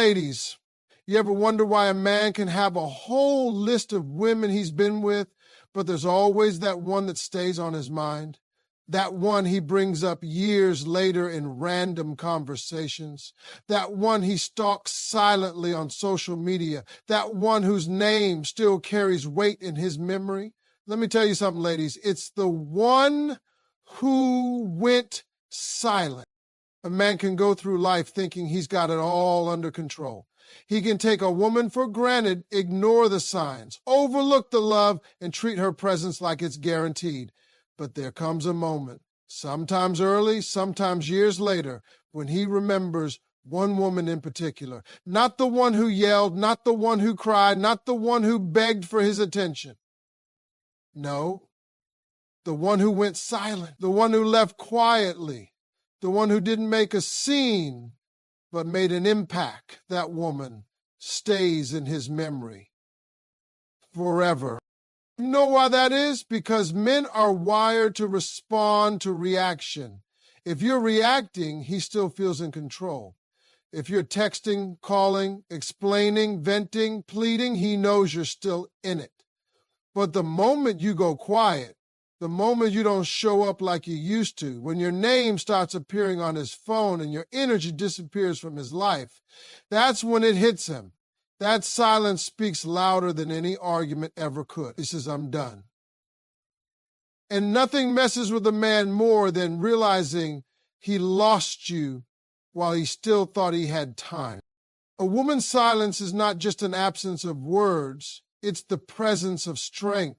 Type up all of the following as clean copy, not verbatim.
Ladies, you ever wonder why a man can have a whole list of women he's been with, but there's always that one that stays on his mind? That one he brings up years later in random conversations. That one he stalks silently on social media. That one whose name still carries weight in his memory. Let me tell you something, ladies. It's the one who went silent. A man can go through life thinking he's got it all under control. He can take a woman for granted, ignore the signs, overlook the love, and treat her presence like it's guaranteed. But there comes a moment, sometimes early, sometimes years later, when he remembers one woman in particular. Not the one who yelled, not the one who cried, not the one who begged for his attention. No, the one who went silent, the one who left quietly, the one who didn't make a scene, but made an impact. That woman stays in his memory forever. You know why that is? Because men are wired to respond to reaction. If you're reacting, he still feels in control. If you're texting, calling, explaining, venting, pleading, he knows you're still in it. But the moment you go quiet, the moment you don't show up like you used to, when your name starts appearing on his phone and your energy disappears from his life, that's when it hits him. That silence speaks louder than any argument ever could. He says, I'm done. And nothing messes with a man more than realizing he lost you while he still thought he had time. A woman's silence is not just an absence of words, it's the presence of strength.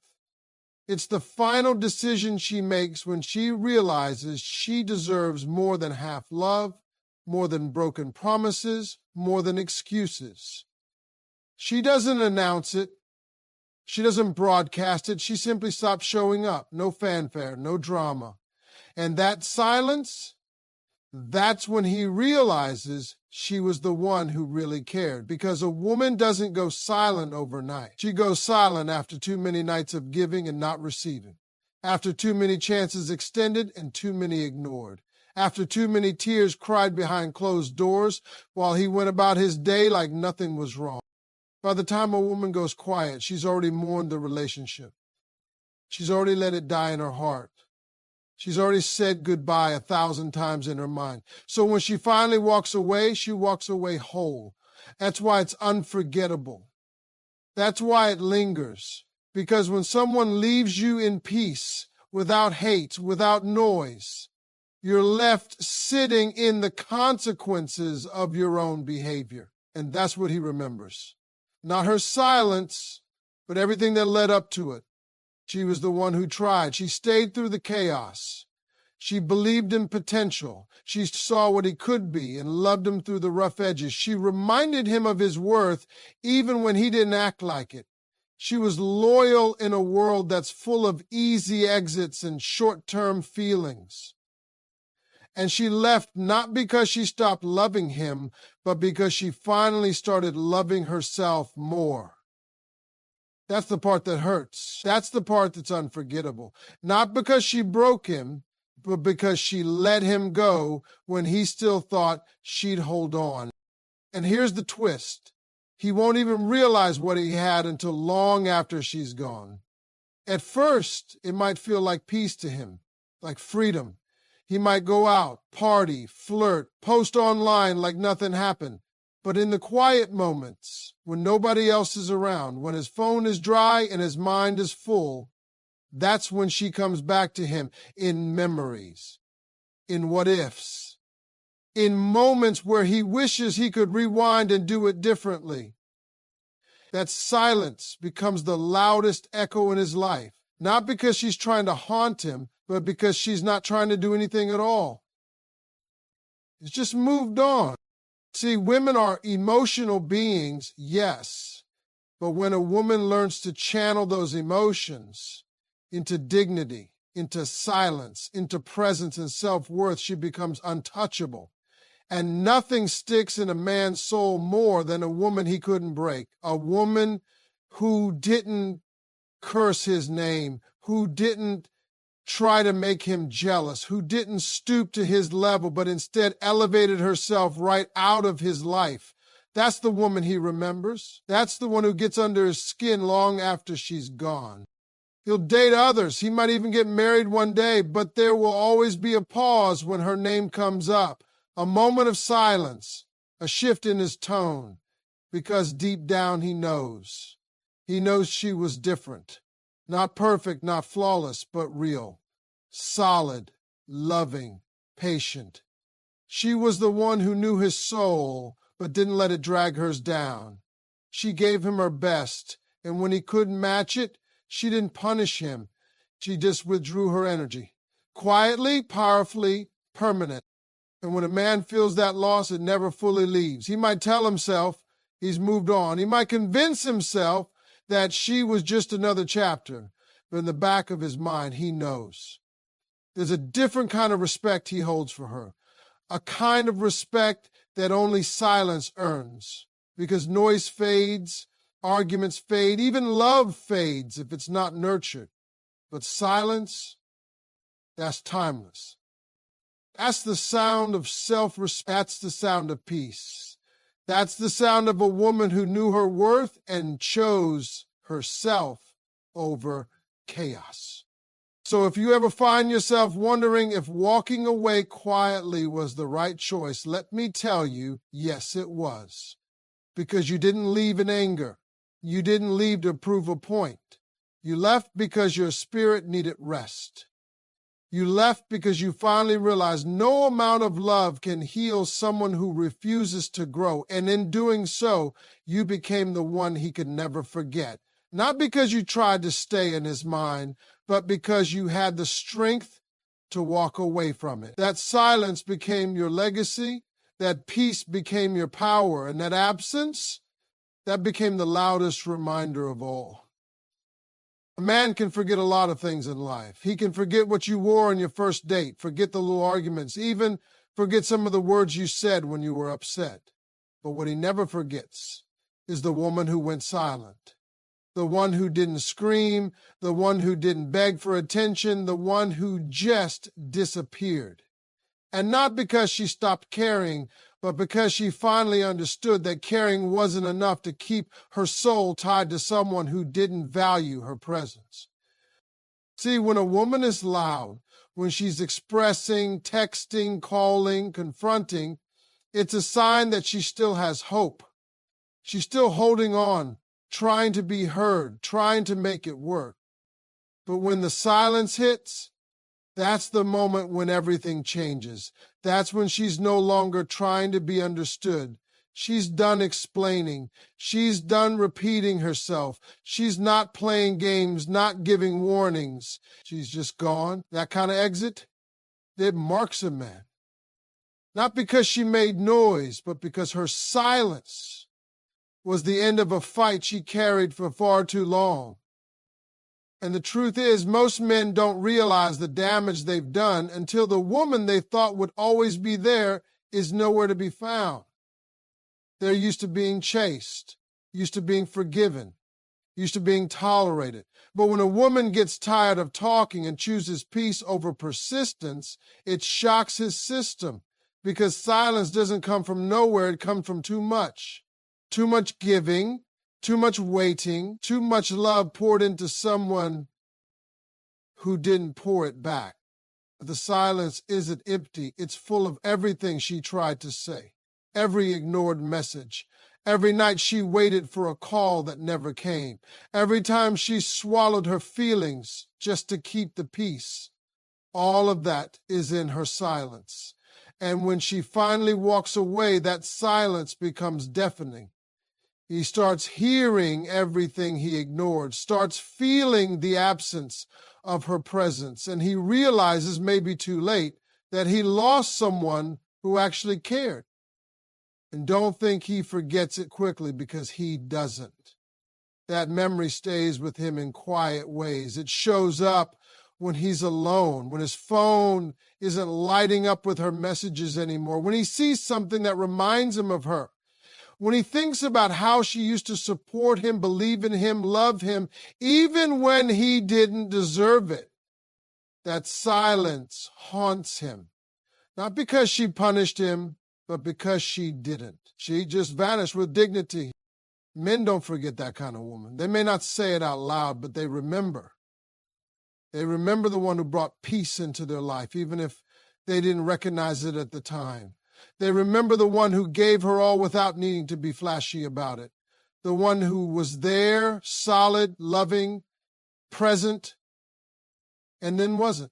It's the final decision she makes when she realizes she deserves more than half love, more than broken promises, more than excuses. She doesn't announce it. She doesn't broadcast it. She simply stops showing up. No fanfare, no drama. And that silence, that's when he realizes she was the one who really cared. Because a woman doesn't go silent overnight. She goes silent after too many nights of giving and not receiving. After too many chances extended and too many ignored. After too many tears cried behind closed doors while he went about his day like nothing was wrong. By the time a woman goes quiet, she's already mourned the relationship. She's already let it die in her heart. She's already said goodbye 1,000 times in her mind. So when she finally walks away, she walks away whole. That's why it's unforgettable. That's why it lingers. Because when someone leaves you in peace, without hate, without noise, you're left sitting in the consequences of your own behavior. And that's what he remembers. Not her silence, but everything that led up to it. She was the one who tried. She stayed through the chaos. She believed in potential. She saw what he could be and loved him through the rough edges. She reminded him of his worth even when he didn't act like it. She was loyal in a world that's full of easy exits and short-term feelings. And she left not because she stopped loving him, but because she finally started loving herself more. That's the part that hurts. That's the part that's unforgettable. Not because she broke him, but because she let him go when he still thought she'd hold on. And here's the twist. He won't even realize what he had until long after she's gone. At first, it might feel like peace to him, like freedom. He might go out, party, flirt, post online like nothing happened. But in the quiet moments, when nobody else is around, when his phone is dry and his mind is full, that's when she comes back to him in memories, in what ifs, in moments where he wishes he could rewind and do it differently. That silence becomes the loudest echo in his life, not because she's trying to haunt him, but because she's not trying to do anything at all. It's just moved on. See, women are emotional beings, yes, but when a woman learns to channel those emotions into dignity, into silence, into presence and self-worth, she becomes untouchable. And nothing sticks in a man's soul more than a woman he couldn't break, a woman who didn't curse his name, who didn't try to make him jealous, who didn't stoop to his level, but instead elevated herself right out of his life, That's the woman he remembers. That's the one who gets under his skin long after she's gone. He'll date others. He might even get married one day, but there will always be a pause when her name comes up, a moment of silence, a shift in his tone, because deep down he knows. He knows she was different. Not perfect, not flawless, but real. Solid, loving, patient. She was the one who knew his soul, but didn't let it drag hers down. She gave him her best, and when he couldn't match it, she didn't punish him. She just withdrew her energy. Quietly, powerfully, permanent. And when a man feels that loss, it never fully leaves. He might tell himself he's moved on. He might convince himself that she was just another chapter. But in the back of his mind, he knows. There's a different kind of respect he holds for her. A kind of respect that only silence earns. Because noise fades, arguments fade, even love fades if it's not nurtured. But silence, that's timeless. That's the sound of self-respect. That's the sound of peace. That's the sound of a woman who knew her worth and chose herself over chaos. So if you ever find yourself wondering if walking away quietly was the right choice, let me tell you, yes, it was. Because you didn't leave in anger. You didn't leave to prove a point. You left because your spirit needed rest. You left because you finally realized no amount of love can heal someone who refuses to grow. And in doing so, you became the one he could never forget. Not because you tried to stay in his mind, but because you had the strength to walk away from it. That silence became your legacy. That peace became your power. And that absence, that became the loudest reminder of all. A man can forget a lot of things in life. He can forget what you wore on your first date, forget the little arguments, even forget some of the words you said when you were upset. But what he never forgets is the woman who went silent, the one who didn't scream, the one who didn't beg for attention, the one who just disappeared. And not because she stopped caring, but because she finally understood that caring wasn't enough to keep her soul tied to someone who didn't value her presence. See, when a woman is loud, when she's expressing, texting, calling, confronting, it's a sign that she still has hope. She's still holding on, trying to be heard, trying to make it work. But when the silence hits, that's the moment when everything changes. That's when she's no longer trying to be understood. She's done explaining. She's done repeating herself. She's not playing games, not giving warnings. She's just gone. That kind of exit, it marks a man. Not because she made noise, but because her silence was the end of a fight she carried for far too long. And the truth is, most men don't realize the damage they've done until the woman they thought would always be there is nowhere to be found. They're used to being chased, used to being forgiven, used to being tolerated. But when a woman gets tired of talking and chooses peace over persistence, it shocks his system because silence doesn't come from nowhere, it comes from too much. Too much giving, too much waiting, too much love poured into someone who didn't pour it back. The silence isn't empty. It's full of everything she tried to say, every ignored message, every night she waited for a call that never came, every time she swallowed her feelings just to keep the peace. All of that is in her silence. And when she finally walks away, that silence becomes deafening. He starts hearing everything he ignored, starts feeling the absence of her presence, and he realizes, maybe too late, that he lost someone who actually cared. And don't think he forgets it quickly, because he doesn't. That memory stays with him in quiet ways. It shows up when he's alone, when his phone isn't lighting up with her messages anymore, when he sees something that reminds him of her. When he thinks about how she used to support him, believe in him, love him, even when he didn't deserve it, that silence haunts him. Not because she punished him, but because she didn't. She just vanished with dignity. Men don't forget that kind of woman. They may not say it out loud, but they remember. They remember the one who brought peace into their life, even if they didn't recognize it at the time. They remember the one who gave her all without needing to be flashy about it. The one who was there, solid, loving, present, and then wasn't.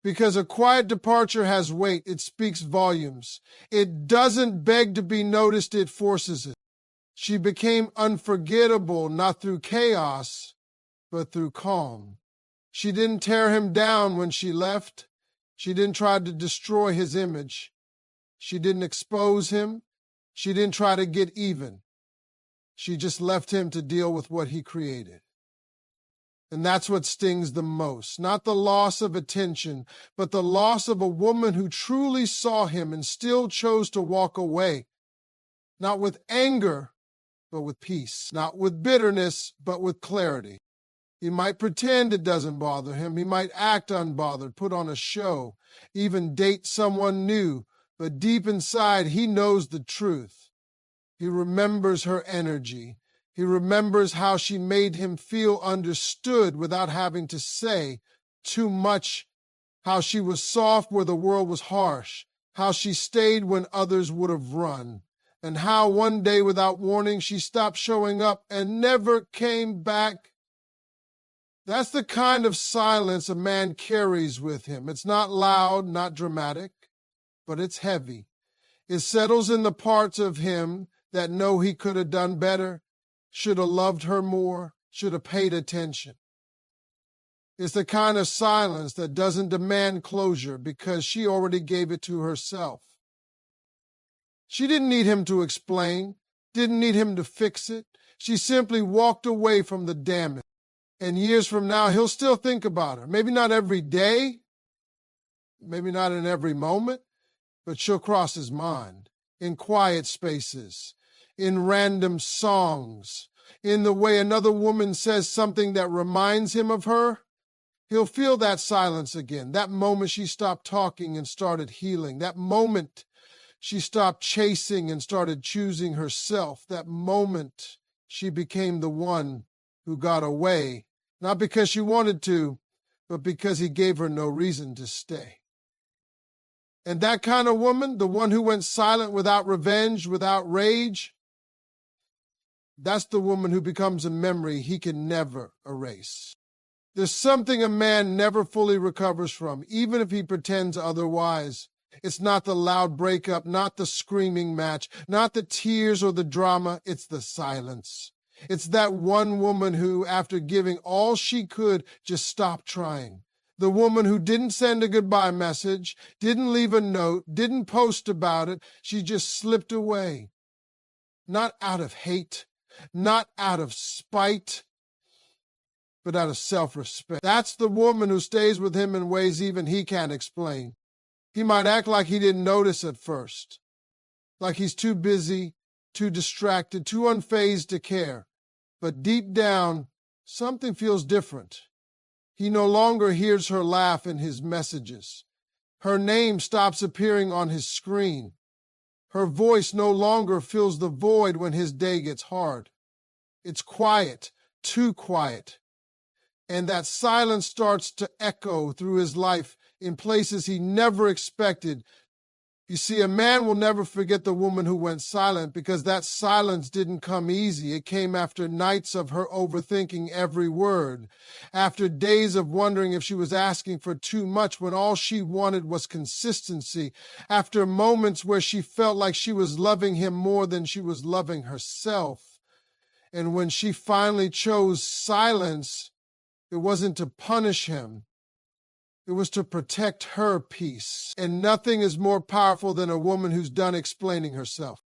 Because a quiet departure has weight. It speaks volumes. It doesn't beg to be noticed, it forces it. She became unforgettable, not through chaos, but through calm. She didn't tear him down when she left. She didn't try to destroy his image. She didn't expose him. She didn't try to get even. She just left him to deal with what he created. And that's what stings the most. Not the loss of attention, but the loss of a woman who truly saw him and still chose to walk away. Not with anger, but with peace. Not with bitterness, but with clarity. He might pretend it doesn't bother him. He might act unbothered, put on a show, even date someone new. But deep inside, he knows the truth. He remembers her energy. He remembers how she made him feel understood without having to say too much, how she was soft where the world was harsh, how she stayed when others would have run, and how one day without warning she stopped showing up and never came back. That's the kind of silence a man carries with him. It's not loud, not dramatic, but it's heavy. It settles in the parts of him that know he could have done better, should have loved her more, should have paid attention. It's the kind of silence that doesn't demand closure because she already gave it to herself. She didn't need him to explain, didn't need him to fix it. She simply walked away from the damage. And years from now, he'll still think about her. Maybe not every day, maybe not in every moment, but she'll cross his mind in quiet spaces, in random songs, in the way another woman says something that reminds him of her. He'll feel that silence again, that moment she stopped talking and started healing, that moment she stopped chasing and started choosing herself, that moment she became the one who got away, not because she wanted to, but because he gave her no reason to stay. And that kind of woman, the one who went silent without revenge, without rage, that's the woman who becomes a memory he can never erase. There's something a man never fully recovers from, even if he pretends otherwise. It's not the loud breakup, not the screaming match, not the tears or the drama. It's the silence. It's that one woman who, after giving all she could, just stopped trying. The woman who didn't send a goodbye message, didn't leave a note, didn't post about it. She just slipped away. Not out of hate, not out of spite, but out of self-respect. That's the woman who stays with him in ways even he can't explain. He might act like he didn't notice at first, like he's too busy, too distracted, too unfazed to care. But deep down, something feels different. He no longer hears her laugh in his messages. Her name stops appearing on his screen. Her voice no longer fills the void when his day gets hard. It's quiet, too quiet. And that silence starts to echo through his life in places he never expected. You see, a man will never forget the woman who went silent because that silence didn't come easy. It came after nights of her overthinking every word, after days of wondering if she was asking for too much when all she wanted was consistency, after moments where she felt like she was loving him more than she was loving herself. And when she finally chose silence, it wasn't to punish him. It was to protect her peace. And nothing is more powerful than a woman who's done explaining herself.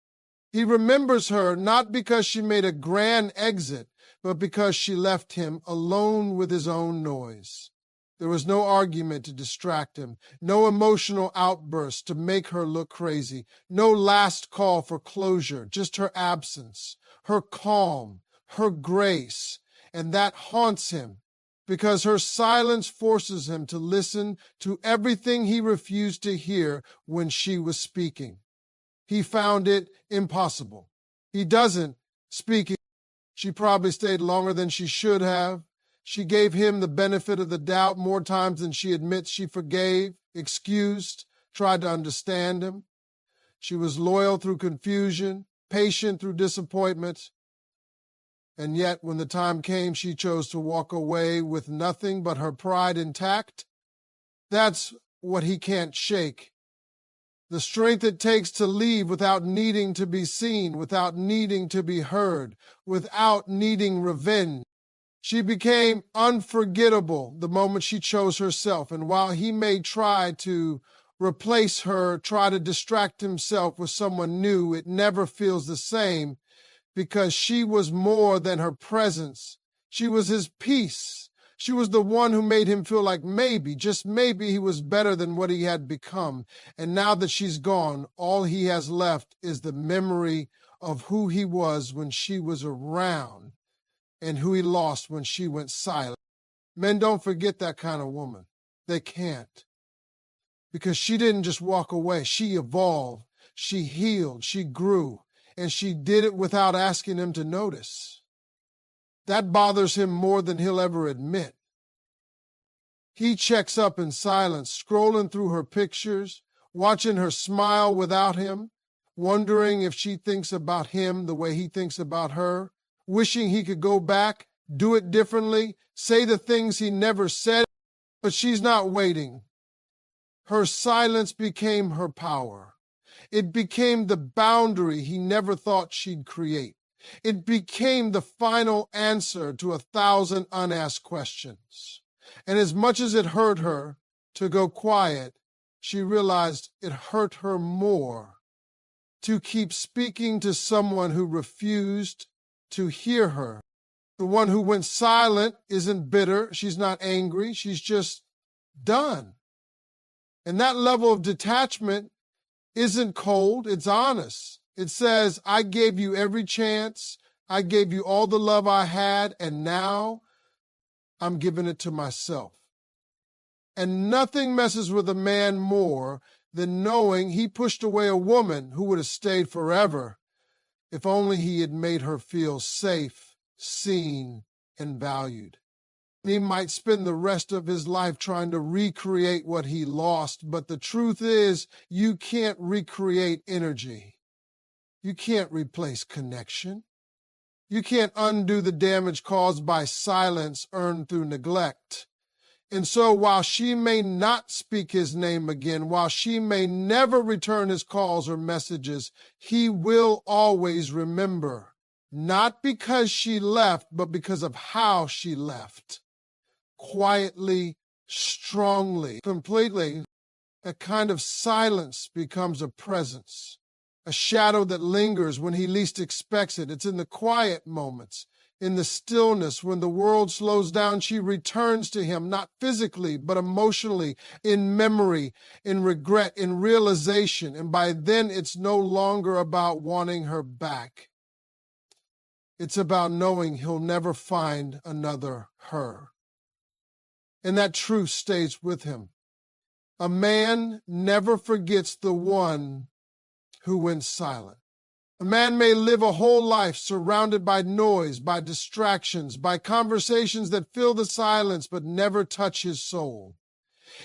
He remembers her not because she made a grand exit, but because she left him alone with his own noise. There was no argument to distract him, no emotional outburst to make her look crazy, no last call for closure, just her absence, her calm, her grace, and that haunts him because her silence forces him to listen to everything he refused to hear when she was speaking. He found it impossible. He doesn't speak. She probably stayed longer than she should have. She gave him the benefit of the doubt more times than she admits. She forgave, excused, tried to understand him. She was loyal through confusion, patient through disappointment. And yet, when the time came, she chose to walk away with nothing but her pride intact. That's what he can't shake. The strength it takes to leave without needing to be seen, without needing to be heard, without needing revenge. She became unforgettable the moment she chose herself. And while he may try to replace her, try to distract himself with someone new, it never feels the same, because she was more than her presence. She was his peace. She was the one who made him feel like maybe, just maybe, he was better than what he had become. And now that she's gone, all he has left is the memory of who he was when she was around and who he lost when she went silent. Men don't forget that kind of woman. They can't. Because she didn't just walk away. She evolved. She healed. She grew. And she did it without asking him to notice. That bothers him more than he'll ever admit. He checks up in silence, scrolling through her pictures, watching her smile without him, wondering if she thinks about him the way he thinks about her, wishing he could go back, do it differently, say the things he never said, but she's not waiting. Her silence became her power. It became the boundary he never thought she'd create. It became the final answer to 1,000 unasked questions. And as much as it hurt her to go quiet, she realized it hurt her more to keep speaking to someone who refused to hear her. The one who went silent isn't bitter. She's not angry. She's just done. And that level of detachment isn't cold. It's honest. It says, I gave you every chance. I gave you all the love I had, and now I'm giving it to myself. And nothing messes with a man more than knowing he pushed away a woman who would have stayed forever if only he had made her feel safe, seen, and valued. He might spend the rest of his life trying to recreate what he lost, but the truth is, you can't recreate energy. You can't replace connection. You can't undo the damage caused by silence earned through neglect. And so while she may not speak his name again, while she may never return his calls or messages, he will always remember, not because she left, but because of how she left. Quietly, strongly, completely. A kind of silence becomes a presence, a shadow that lingers when he least expects it. It's in the quiet moments, in the stillness, when the world slows down, she returns to him, not physically, but emotionally, in memory, in regret, in realization. And by then, it's no longer about wanting her back. It's about knowing he'll never find another her. And that truth stays with him. A man never forgets the one who went silent. A man may live a whole life surrounded by noise, by distractions, by conversations that fill the silence but never touch his soul.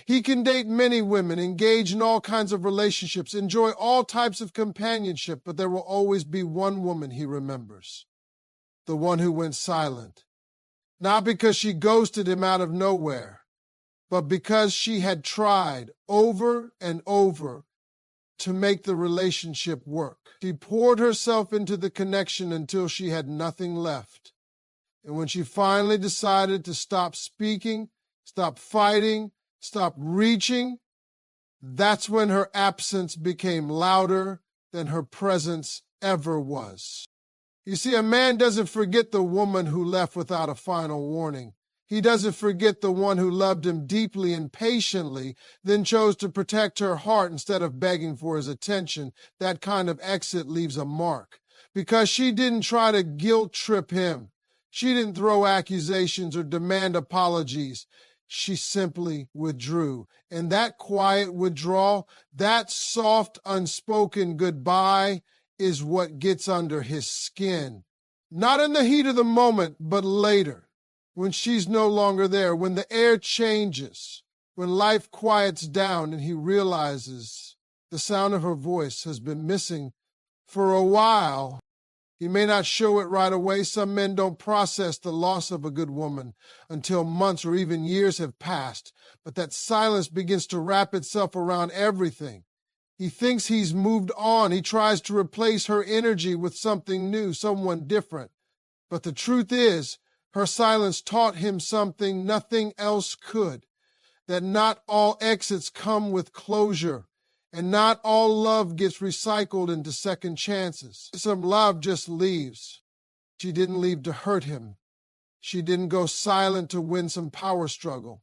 He can date many women, engage in all kinds of relationships, enjoy all types of companionship, but there will always be one woman he remembers, the one who went silent. Not because she ghosted him out of nowhere, but because she had tried over and over to make the relationship work. She poured herself into the connection until she had nothing left. And when she finally decided to stop speaking, stop fighting, stop reaching, that's when her absence became louder than her presence ever was. You see, a man doesn't forget the woman who left without a final warning. He doesn't forget the one who loved him deeply and patiently, then chose to protect her heart instead of begging for his attention. That kind of exit leaves a mark, because she didn't try to guilt trip him. She didn't throw accusations or demand apologies. She simply withdrew. And that quiet withdrawal, that soft, unspoken goodbye, is what gets under his skin. Not in the heat of the moment, but later, when she's no longer there, when the air changes, when life quiets down and he realizes the sound of her voice has been missing for a while. He may not show it right away. Some men don't process the loss of a good woman until months or even years have passed. But that silence begins to wrap itself around everything. He thinks he's moved on. He tries to replace her energy with something new, someone different. But the truth is, her silence taught him something nothing else could. That not all exits come with closure. And not all love gets recycled into second chances. Some love just leaves. She didn't leave to hurt him. She didn't go silent to win some power struggle.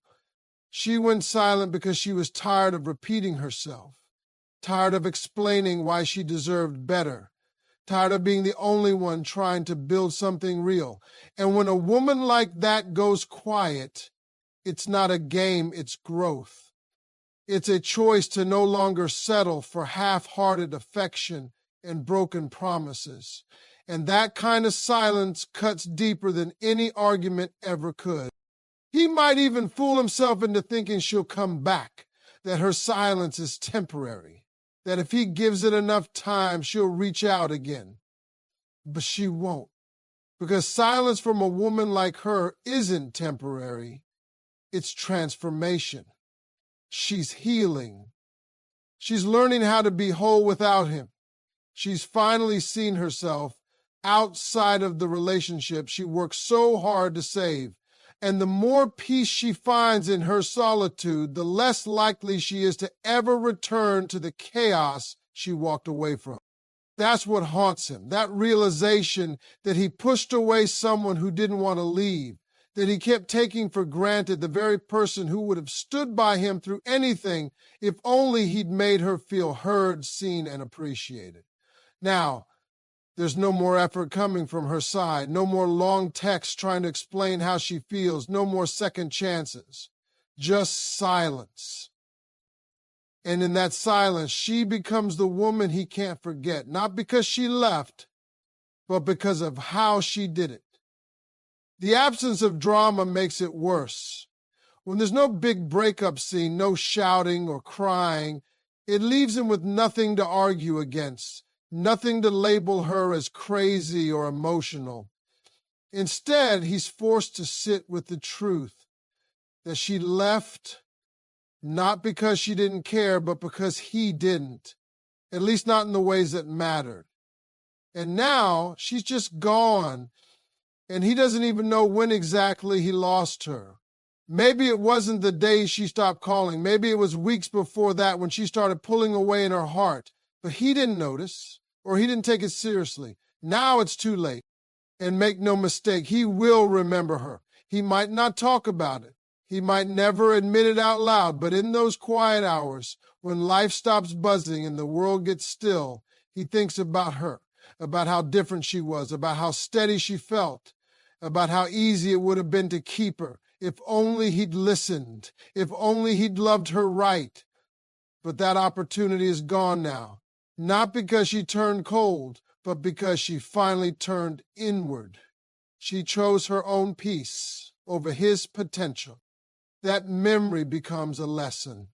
She went silent because she was tired of repeating herself, tired of explaining why she deserved better, tired of being the only one trying to build something real. And when a woman like that goes quiet, it's not a game, it's growth. It's a choice to no longer settle for half-hearted affection and broken promises. And that kind of silence cuts deeper than any argument ever could. He might even fool himself into thinking she'll come back, that her silence is temporary, that if he gives it enough time, she'll reach out again. But she won't, because silence from a woman like her isn't temporary. It's transformation. She's healing. She's learning how to be whole without him. She's finally seen herself outside of the relationship she worked so hard to save. And the more peace she finds in her solitude, the less likely she is to ever return to the chaos she walked away from. That's what haunts him, that realization that he pushed away someone who didn't want to leave, that he kept taking for granted the very person who would have stood by him through anything if only he'd made her feel heard, seen, and appreciated. Now, there's no more effort coming from her side, no more long texts trying to explain how she feels, no more second chances, just silence. And in that silence, she becomes the woman he can't forget, not because she left, but because of how she did it. The absence of drama makes it worse. When there's no big breakup scene, no shouting or crying, it leaves him with nothing to argue against, nothing to label her as crazy or emotional. Instead, he's forced to sit with the truth that she left not because she didn't care, but because he didn't, at least not in the ways that mattered. And now she's just gone. And he doesn't even know when exactly he lost her. Maybe it wasn't the day she stopped calling. Maybe it was weeks before that when she started pulling away in her heart. But he didn't notice, or he didn't take it seriously. Now it's too late. And make no mistake, he will remember her. He might not talk about it. He might never admit it out loud, but in those quiet hours, when life stops buzzing and the world gets still, he thinks about her, about how different she was, about how steady she felt, about how easy it would have been to keep her, if only he'd listened, if only he'd loved her right. But that opportunity is gone now, not because she turned cold, but because she finally turned inward. She chose her own peace over his potential. That memory becomes a lesson,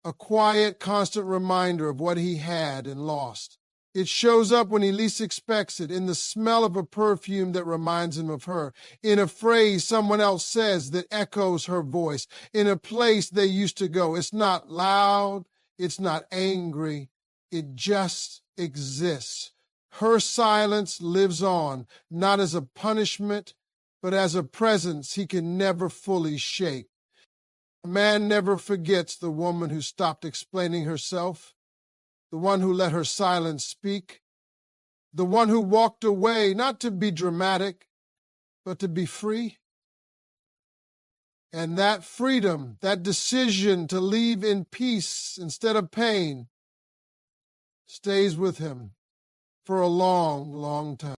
a quiet, constant reminder of what he had and lost. It shows up when he least expects it, in the smell of a perfume that reminds him of her, in a phrase someone else says that echoes her voice, in a place they used to go. It's not loud, it's not angry, it just exists. Her silence lives on, not as a punishment, but as a presence he can never fully shake. A man never forgets the woman who stopped explaining herself, the one who let her silence speak, the one who walked away not to be dramatic, but to be free. And that freedom, that decision to leave in peace instead of pain, stays with him for a long, long time.